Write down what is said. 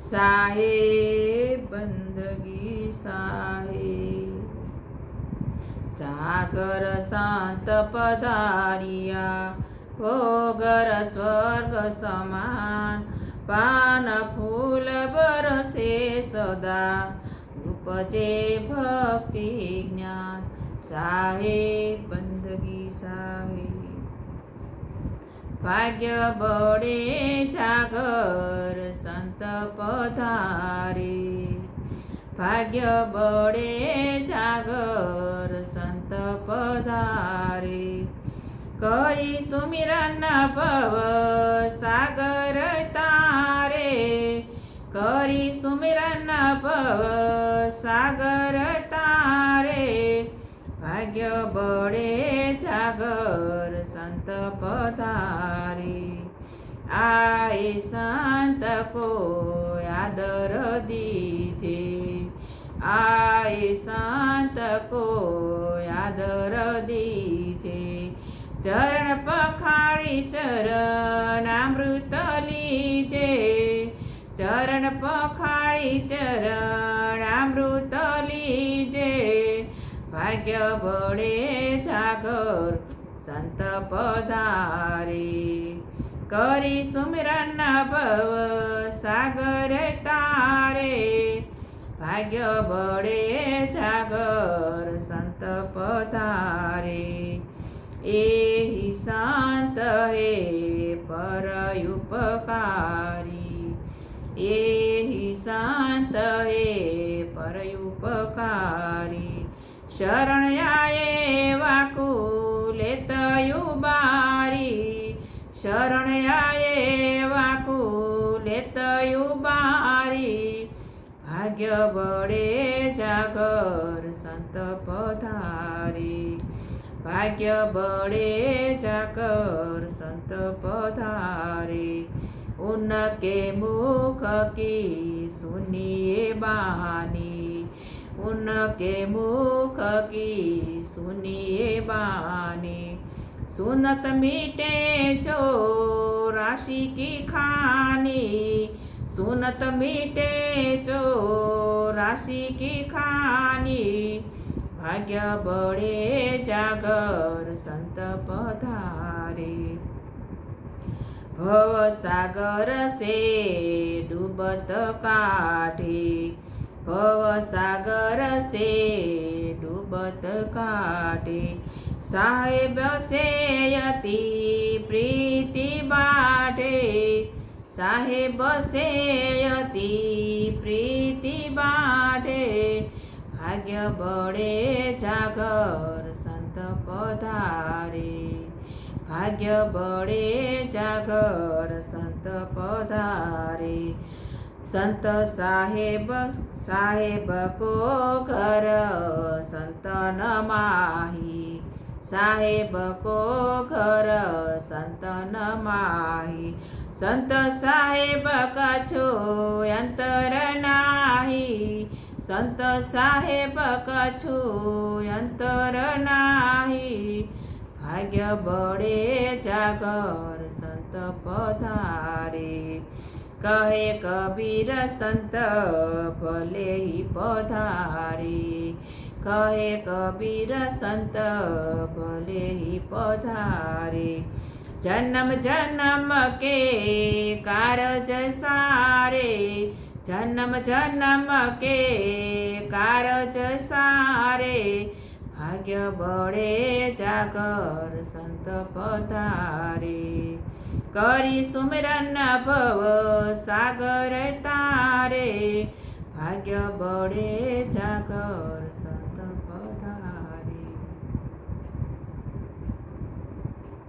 સાહેબ બંદગી સાહેબ, જાગર શાંત પધારિયા, ભોગર સ્વર્ગ સમાન, પાન ફૂલ બરસે સદા, ઉપજે ભક્તિ જ્ઞાન, સાહેબ બંદગી સાહેબ. ભાગ્ય બળે જાગર સંત પધારે, ભાગ્ય બળે જાગર સંત પધારે, કરી સુમિરન ભવ સાગર તારે, કરી સુમિરન ભવ સાગર તારે, ભાગ્ય બળે જાગર સંત પધારે, આય સંત કો આદર દીજે, આય સંત કો આદર દીજે, ચરણ પખાળી ચરણ અમૃત લીજે, ચરણ પખાળી ચરણ અમૃત લીજે, ભાગ્ય બળે જાગર સંત પધારે, કરી સુમિરન ભવ સાગર તારે, ભાગ્ય બળે જાગર સંત પધારે, એહી સંત હે પર ઉપકારી, એહી સંત હે પર ઉપકારી, શરણ આયે વાકુલે તયુબારી, શરણ આયે વાકુલે તયુબારી, ભાગ્ય બળે જાગર સંત પધારે, ભાગ્ય બળે જાગર સંત પધારે, ઉનકે મુખ કી સુનિए बानी, उनके मुख की सुनिए बानी, सुनत मीटे जो राशि की खानी, सुनत मीटे जो राशि की खानी, भाग्य बड़े जागर संत पधारे, भव सागर से डूबत काठे, भव सागर से डूबत काटे, साहेब से यति प्रीति बाटे, साहेब से यति प्रीति बाटे, भाग्य बड़े जागर संत पधारे, भाग्य बड़े जागर संत पधारे, संत साहेब साहेब को घर संत न माही, साहेब को घर संत न माही, संत साहेब कछु अंतर नाही, संत साहेब कछु अंतर नाही, भाग्य बड़े जागर संत पधारे, कहे कबीर संत भले ही पधारे, कहे कबीर संत भले ही पधारे, जन्म जन्म के कारज सारे, जन्म जन्म के कारज सारे, भाग्य बड़े जागर संत पधारे, करी सुमिरन भव सागर तारे, भाग्य बड़े जागर संत पधारे।